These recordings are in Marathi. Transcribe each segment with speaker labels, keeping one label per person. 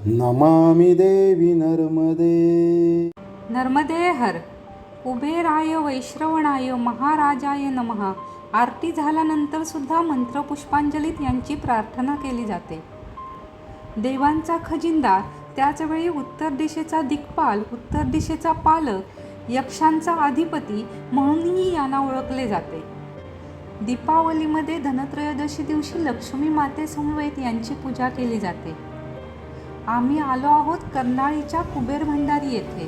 Speaker 1: नमामि देवी नर्मदे.
Speaker 2: नर्मदे हर. कुबेराय वैश्रवणाय महाराजाय नमः. आरती झाल्यानंतर सुद्धा मंत्रपुष्पांजलीत यांची प्रार्थना केली जाते. देवांचा खजिनदार, त्याचवेळी उत्तर दिशेचा दिक्पाल, उत्तर दिशेचा पालक, यक्षांचा अधिपती म्हणूनही यांना ओळखले जाते. दीपावलीमध्ये धनत्रयोदशी दिवशी लक्ष्मी मातेसमवेत यांची पूजा केली जाते. आम्ही आलो आहोत कर्नाळीच्या कुबेर भंडारी येथे.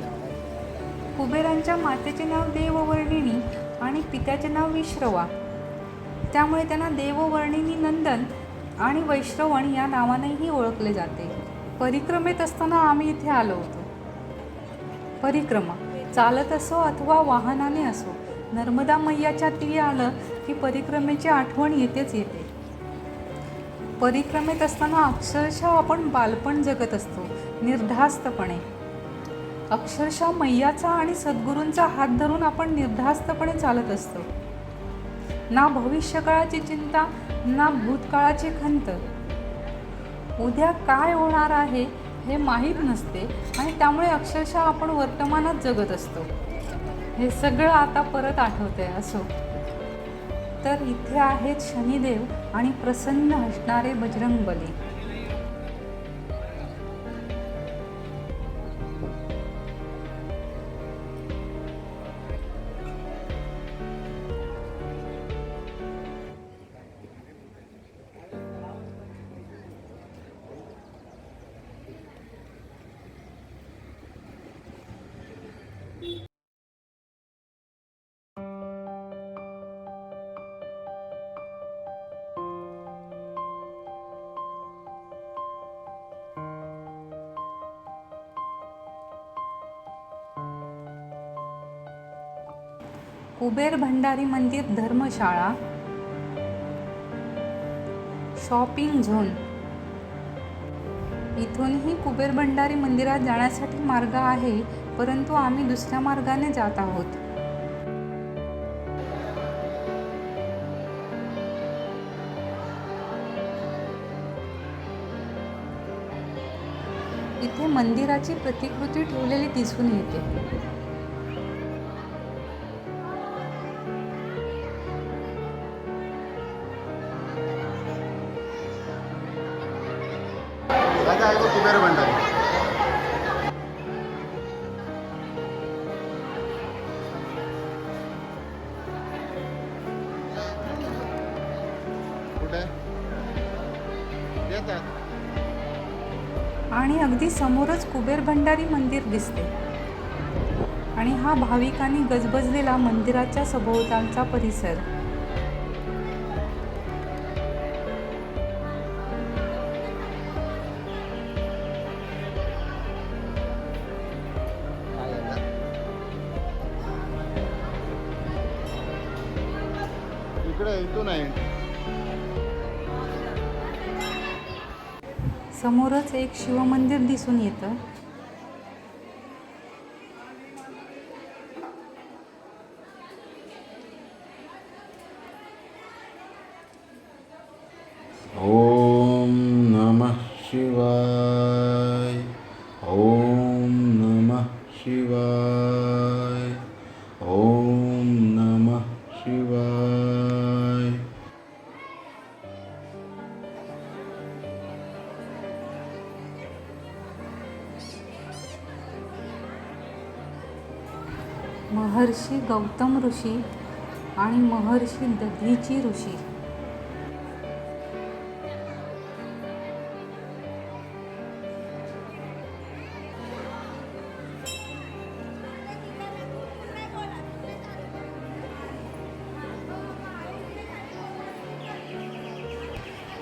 Speaker 2: कुबेरांच्या मातेचे नाव देववर्णिनी आणि पित्याचे नाव विश्रवा, त्यामुळे त्यांना देववर्णिनी नंदन आणि वैश्रवण या नावानेही ओळखले जाते. परिक्रमेत असताना आम्ही इथे आलो होतो. परिक्रमा चालत असो अथवा वाहनाने असो, नर्मदा मैयाच्या तीरी आलं की परिक्रमेची आठवण येतेच येते. परिक्रमेत असताना अक्षरशः आपण बालपण जगत असतो, निर्धास्तपणे. अक्षरशः मैयाचा आणि सद्गुरूंचा हात धरून आपण निर्धास्तपणे चालत असतो. ना भविष्यकाळाची चिंता, ना भूतकाळाची खंत. उद्या काय होणार आहे हे माहीत नसते आणि त्यामुळे अक्षरशः आपण वर्तमानात जगत असतो. हे सगळं आता परत आठवतंय. असो तर इथे आहेत शनिदेव आणि प्रसन्न हसणारे बजरंगबली. कुबेर भंडारी मंदिर धर्मशाळा, शॉपिंग झोन. इथूनही कुबेर भंडारी मंदिरात जाण्यासाठी मार्ग आहे, परंतु आम्ही दुसऱ्या मार्गाने जात आहोत. इथे मंदिराची प्रतिकृती ठेवलेली दिसून येते.
Speaker 1: कुबेर भंडारी कुठे येतात
Speaker 2: आणि अगदी समोरच कुबेर भंडारी मंदिर दिसते. आणि हा भाविकांनी गजबजलेला मंदिराच्या सभोवतालचा परिसर.
Speaker 1: इथून आहे.
Speaker 2: समोरच एक शिवमंदिर दिसून येतं.
Speaker 1: ओम नमः शिवाय. ओम नमः शिवाय. ओम नमः शिवाय.
Speaker 2: महर्षी गौतम ऋषी आणि महर्षी दधीची ऋषी.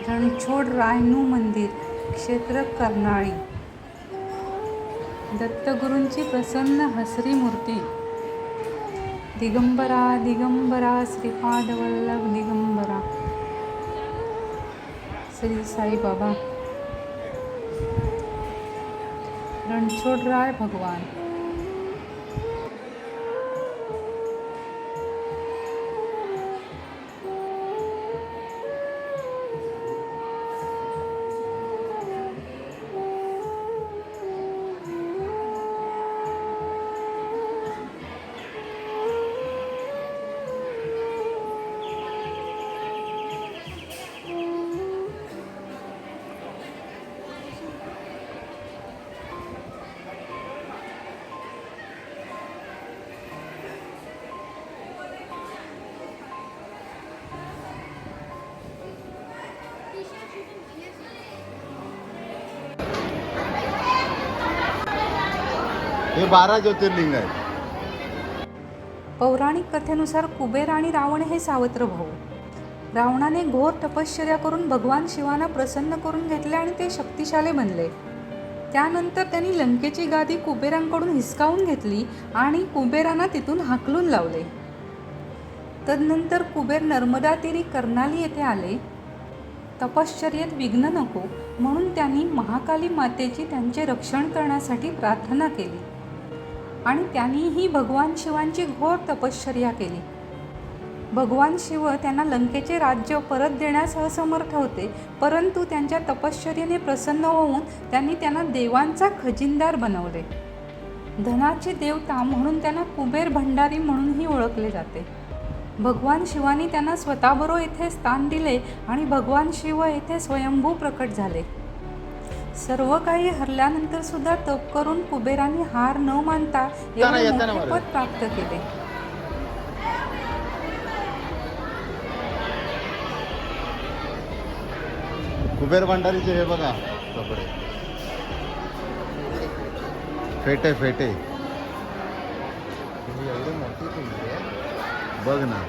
Speaker 2: रणछोड रायनू मंदिर, क्षेत्र कर्नाळी. दत्तगुरूंची प्रसन्न हसरी मूर्ती. दिगंबरा दिगंबरा श्रीपाद वल्लभ दिगंबरा. श्री साईबाबा. रणछोडराय भगवान.
Speaker 1: हे 12 ज्योतिर्लिंग आहेत.
Speaker 2: पौराणिक कथेनुसार कुबेर आणि रावण हे सावत्र भाऊ. रावणाने घोर तपश्चर्या करून भगवान शिवांना प्रसन्न करून घेतले आणि ते शक्तिशाली बनले. त्यानंतर त्यांनी लंकेची गादी कुबेरांकडून हिसकावून घेतली आणि कुबेरांना तिथून हाकलून लावले. तदनंतर कुबेर नर्मदा तीरी कर्नाली येथे आले. तपश्चर्येत विघ्न नको म्हणून त्यांनी महाकाली मातेची त्यांचे रक्षण करण्यासाठी प्रार्थना केली आणि त्यांनीही भगवान शिवांची घोर तपश्चर्या केली. भगवान शिव त्यांना लंकेचे राज्य परत देण्यास असमर्थ होते, परंतु त्यांच्या तपश्चर्येने प्रसन्न होऊन त्यांनी त्यांना देवांचा खजिनदार बनवले. धनाचे देवता म्हणून त्यांना कुबेर भंडारी म्हणूनही ओळखले जाते. भगवान शिवानी त्यांना स्वतःबरोबर येथे स्थान दिले आणि भगवान शिव येथे स्वयंभू प्रकट झाले. सर्व काही हरल्यानंतर सुद्धा तप करून कुबेरांनी हार न मानता एवढे मोठे पद प्राप्त केले.
Speaker 1: कुबेर भंडारीचे हे बघा कपडे, फेटे फेटे एवढी मोठी कुंडी आहे बघ ना.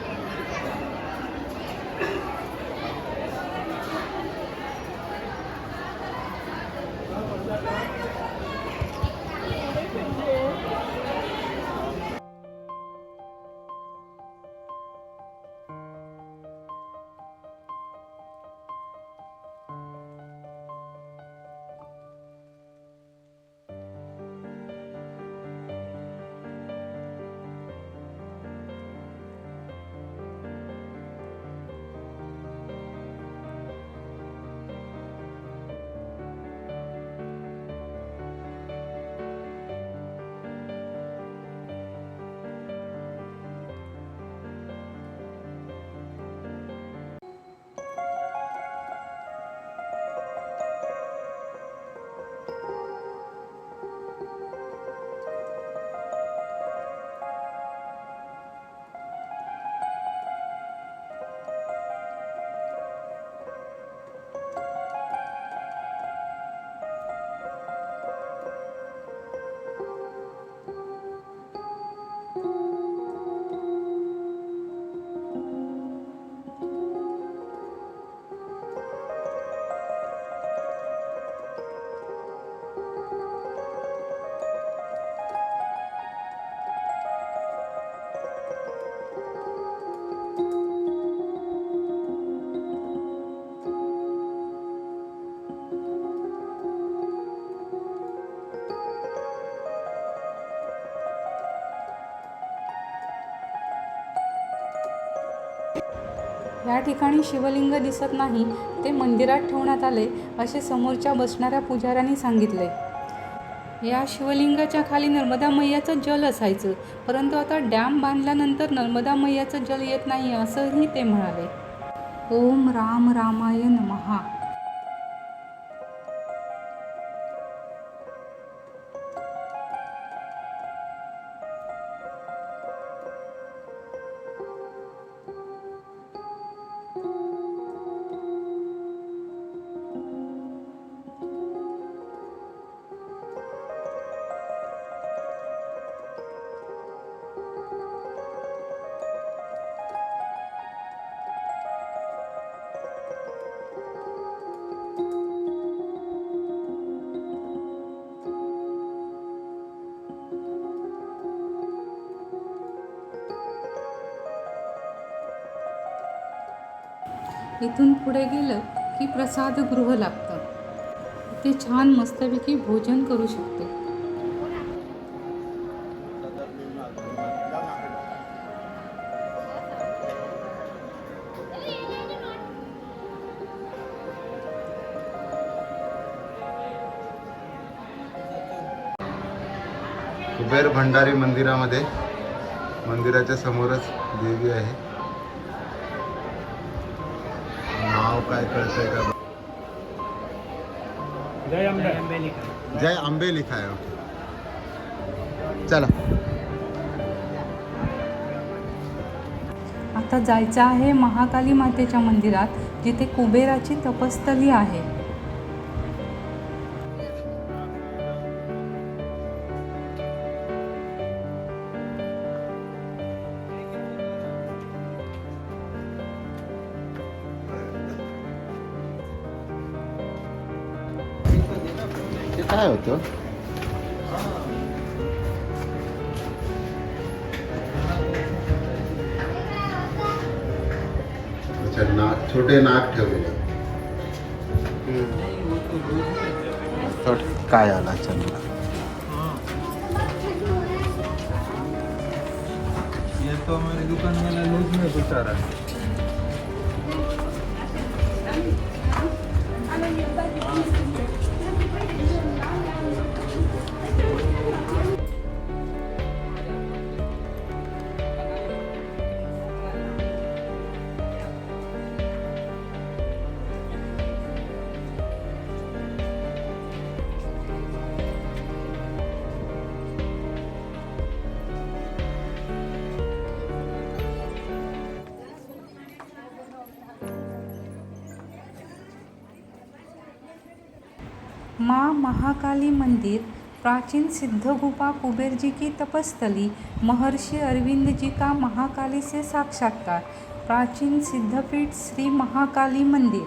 Speaker 2: या ठिकाणी शिवलिंग दिसत नाही, ते मंदिरात ठेवण्यात आले असे समोरच्या बसणाऱ्या पुजाऱ्यांनी सांगितले. या शिवलिंगाच्या खाली नर्मदा मैयाचं जल असायचं, परंतु आता डॅम बांधल्यानंतर नर्मदा मैयाचं जल येत नाही असंही ते म्हणाले. ओम राम रामाय नमः. इथून पुढे गेलं की प्रसादगृह लागतं. ते छान मस्तपैकी भोजन करू शकतो.
Speaker 1: कुबेर भंडारी मंदिरामध्ये मंदिराच्या समोरच देवी आहे. नाव काय कळतंय का? जय अंबे लिखा है. चला
Speaker 2: आता जायचं आहे महाकाली मातेच्या मंदिरात, जिथे कुबेराची तपस्थली आहे.
Speaker 1: काय होतं? अच्छा, नाक, छोटे नाक ठेवलेले. काय आला चंद्र?
Speaker 3: ये तो हमारी दुकान वाला लूज में बता रहा है.
Speaker 2: माँ महाकाली मंदिर, प्राचीन सिद्ध गुफा, कुबेर जी की तपस्थली, महर्षि अरविंद जी का महाकाली से साक्षात्कार, प्राचीन सिद्धपीठ श्री महाकाली मंदिर.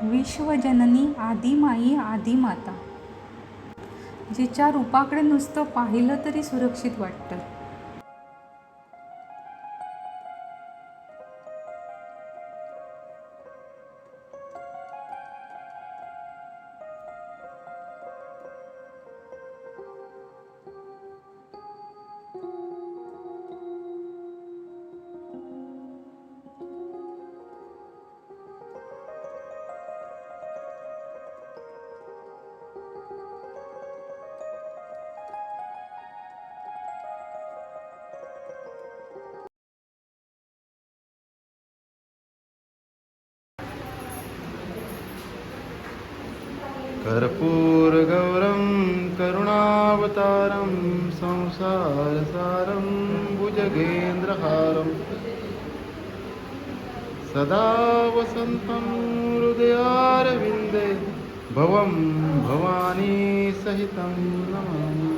Speaker 2: विश्वजननी, आदिमाई, आदिमाता, जिच्या रूपाकडे नुसतं पाहिलं तरी सुरक्षित वाटतं.
Speaker 1: कर्पूरगौरं करुणावतारं संसारसारं भुजगेन्द्रहारं सदा वसन्तं हृदयारविन्दे भवं भवानी सहितं नमामि.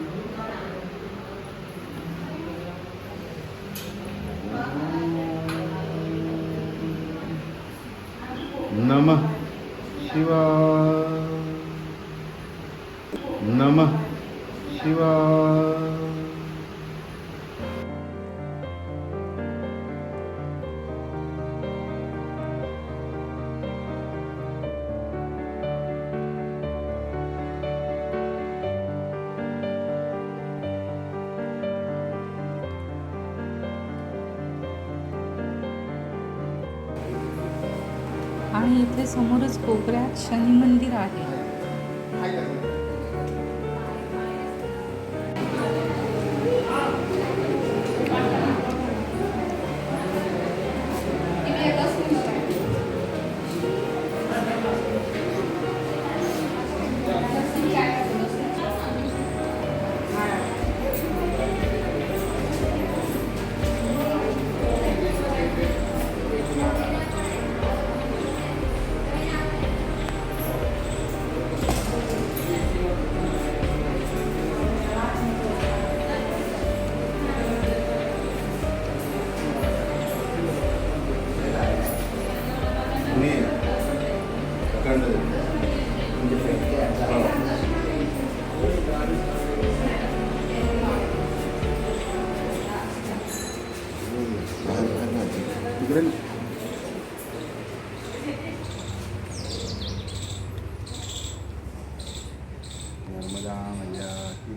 Speaker 1: नमः शिवाय. नमः शिवाय.
Speaker 2: आणि इथे समोरच कोपऱ्यात शनी मंदिर आहे.
Speaker 1: नर्मदा मैया की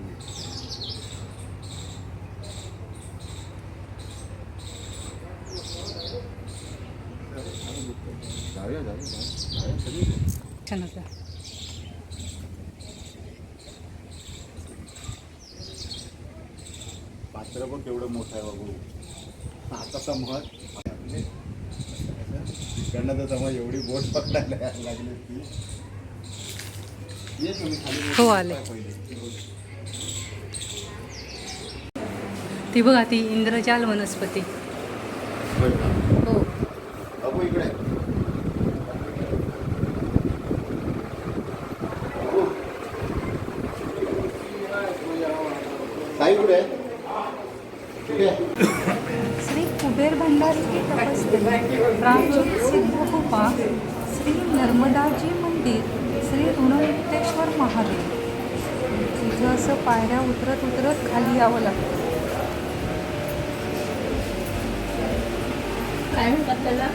Speaker 1: जाऊया सगळी.
Speaker 2: छान होतं.
Speaker 1: पात्र पण केवढं मोठं आहे बाबू. आता समज तिकडनं तर समज एवढी बोट पकडायला लागली ती. ये तुम्ही खाली
Speaker 2: हो, आले.
Speaker 1: पहिले.
Speaker 2: ती बघा ती इंद्रजाल वनस्पती.
Speaker 1: होय का?
Speaker 2: हो.
Speaker 1: बाबू इकडे साई कुठे आहे? कुठे आहे?
Speaker 2: श्री कुबेर भंडारी की तपस्वी प्राचीन सिद्ध गुफा, श्री नर्मदाजी मंदिर, श्री ऋणमुक्तेश्वर महादेव. तिथं असं पायऱ्या उतरत उतरत खाली यावं लागतं. काय म्हणतात त्याला?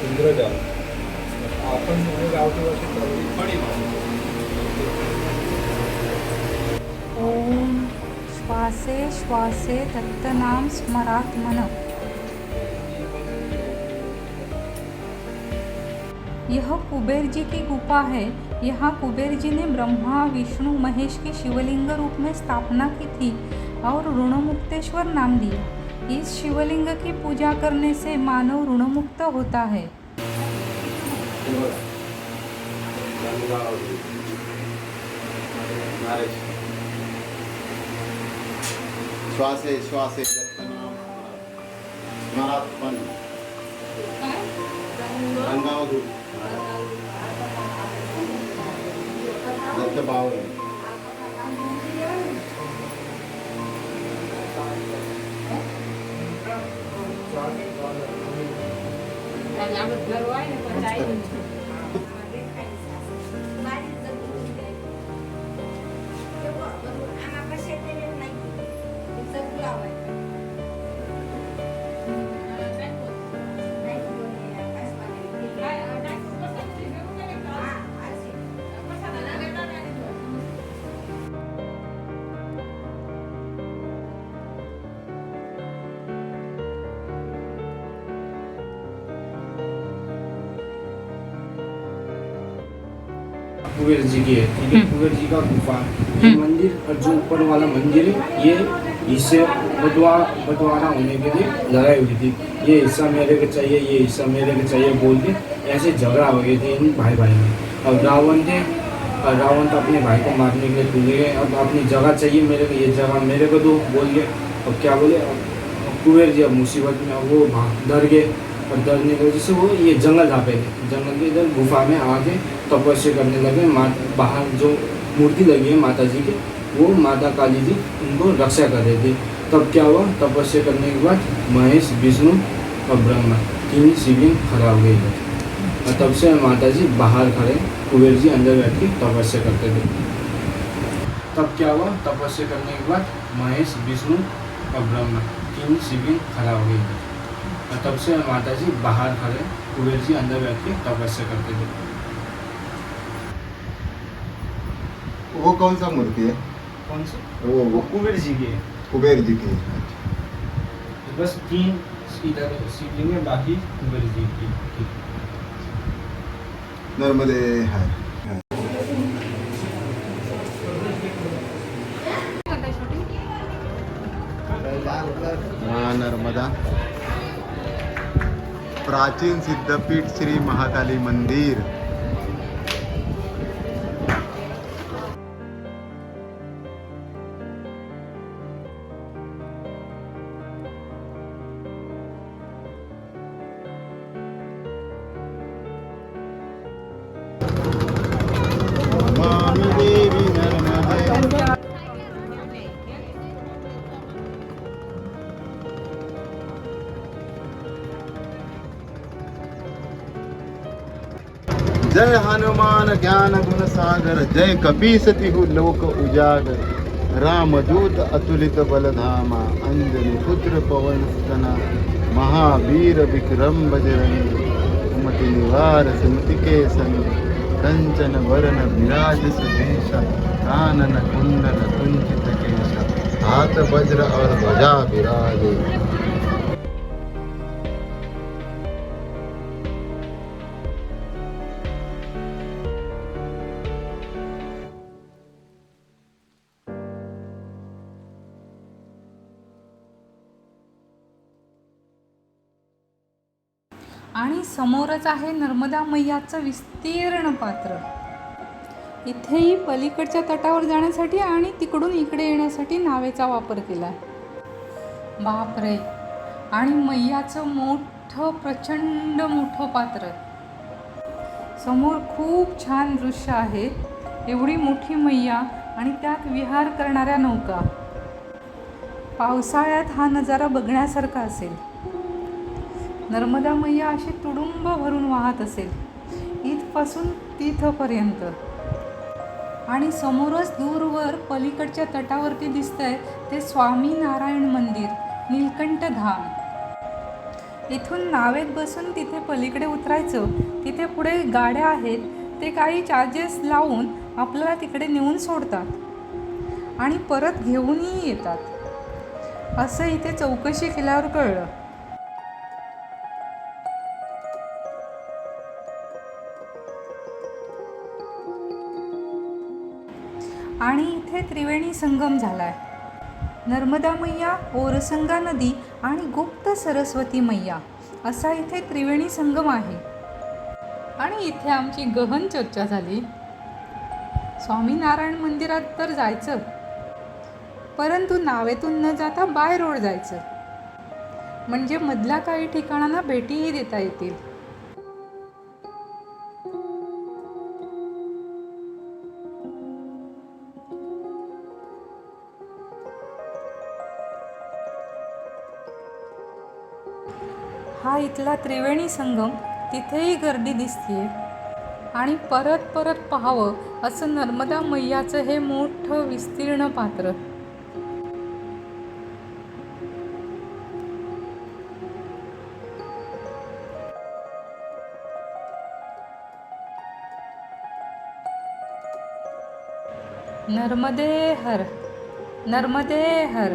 Speaker 3: इंद्रजाल. आपण गावठी भाषेत फडी
Speaker 2: ओम श्वासे श्वासे दत्तनाम स्मरात्मन. यह कुबेर जी की गुफा है. यहाँ कुबेर जी ने ब्रह्मा विष्णु महेश की शिवलिंग रूप में स्थापना की थी और ऋणमुक्तेश्वर नाम दिया. इस शिवलिंग की पूजा करने से मानव ऋणमुक्त होता है.
Speaker 1: श्वासे श्वासे दत्तनाम स्मरात्मन. अंगावर दत्त बावळे.
Speaker 4: कुबेर जी की है, ठीक है। कुबेर जी का गुफा ये मंदिर और जो ऊपर वाला मंदिर है ये इससे बंटवारा होने के लिए लड़ाई हुई थी. ये हिस्सा मेरे को चाहिए, ये हिस्सा मेरे को चाहिए बोल के ऐसे झगड़ा हो गए थे इन भाई भाई में. अब रावण तो अपने भाई को मारने के लिए टूटे गए. अब अपनी जगह चाहिए मेरे को, ये जगह मेरे को दो बोल के. अब क्या बोले, कुबेर जी अब मुसीबत में वो डर गए और डरने की वजह से वो ये जंगल जा पे थे. जंगल के इधर गुफा में आके तपस्या करने लगे. बाहर जो मूर्ति लगी है माता जी की, वो माता काली जी उनको रक्षा कर रहे थे. तब क्या हुआ, तपस्या करने के बाद महेश विष्णु और ब्रह्मा तीन शिवलिंग खड़ा हो गए थे. और तब से माता जी बाहर खड़े, कुबेर जी अंदर बैठ के तपस्या करते थे. तब क्या हुआ, तपस्या करने के बाद महेश विष्णु और ब्रह्मा तीन शिवलिंग खड़ा हो गए थे. और तब से माता जी बाहर खड़े, कुबेर जी अंदर बैठ के तपस्या करते थे.
Speaker 1: वो कौन सा मूर्ति है?
Speaker 4: कौन से?
Speaker 1: वो
Speaker 4: कुबेर जी की है.
Speaker 1: कुबेर जी की.
Speaker 4: बस तीन इधर शिवलिंग है, बाकी कुबेर जी की.
Speaker 1: नर्मदे है. हाँ, नर्मदा प्राचीन सिद्धपीठ श्री महाकाली मंदिर. नमामि देवी नर्मदे. जय हनुमान ज्ञान गुण सागर, जय कपीस तिहु लोक उजागर. रामदूत अतुलित बलधामा, अंजनी पुत्र पवन स्तना, महावीर विक्रम बजरंगी, कुमति निवार सुमति के संग, कंचन वरन विराज सुभेशा, कानन कुंडल कुंचित केशा, हाथ वज्र और ध्वजा विराजे।
Speaker 2: आणि समोरच आहे नर्मदा मैयाचं विस्तीर्ण पात्र. इथेही पलीकडच्या तटावर जाण्यासाठी आणि तिकडून इकडे येण्यासाठी नावेचा वापर केला आहे. बापरे. आणि मैयाचं मोठं प्रचंड मोठं पात्र. समोर खूप छान दृश्य आहे. एवढी मोठी मैया आणि त्यात विहार करणाऱ्या नौका. पावसाळ्यात हा नजारा बघण्यासारखा असेल. नर्मदा मैया अशी तुडुंब भरून वाहत असेल इथपासून तिथपर्यंत. आणि समोरच दूरवर पलीकडच्या तटावरती दिसतंय ते स्वामी नारायण मंदिर, नीलकंठ धाम. इथून नावेत बसून तिथे पलीकडे उतरायचं. तिथे पुढे गाड्या आहेत, ते काही चार्जेस लावून आपल्याला तिकडे नेऊन सोडतात आणि परत घेऊनही येतात, असं इथे चौकशी केल्यावर कळलं. आणि इथे त्रिवेणी संगम झाला आहे. नर्मदा मैया, ओरसंगा नदी आणि गुप्त सरस्वती मैया असा इथे त्रिवेणी संगम आहे. आणि इथे आमची गहन चर्चा झाली. स्वामीनारायण मंदिरात तर जायचं, परंतु नावेतून न जाता बाय रोड जायचं, म्हणजे मधल्या काही ठिकाणांना भेटीही देता येतील. हा इथला त्रिवेणी संगम. तिथेही गर्दी दिसतीये. आणि परत परत पाहावं असं नर्मदा मैयाचं हे मोठं विस्तीर्ण पात्र. नर्मदे हर, नर्मदे हर.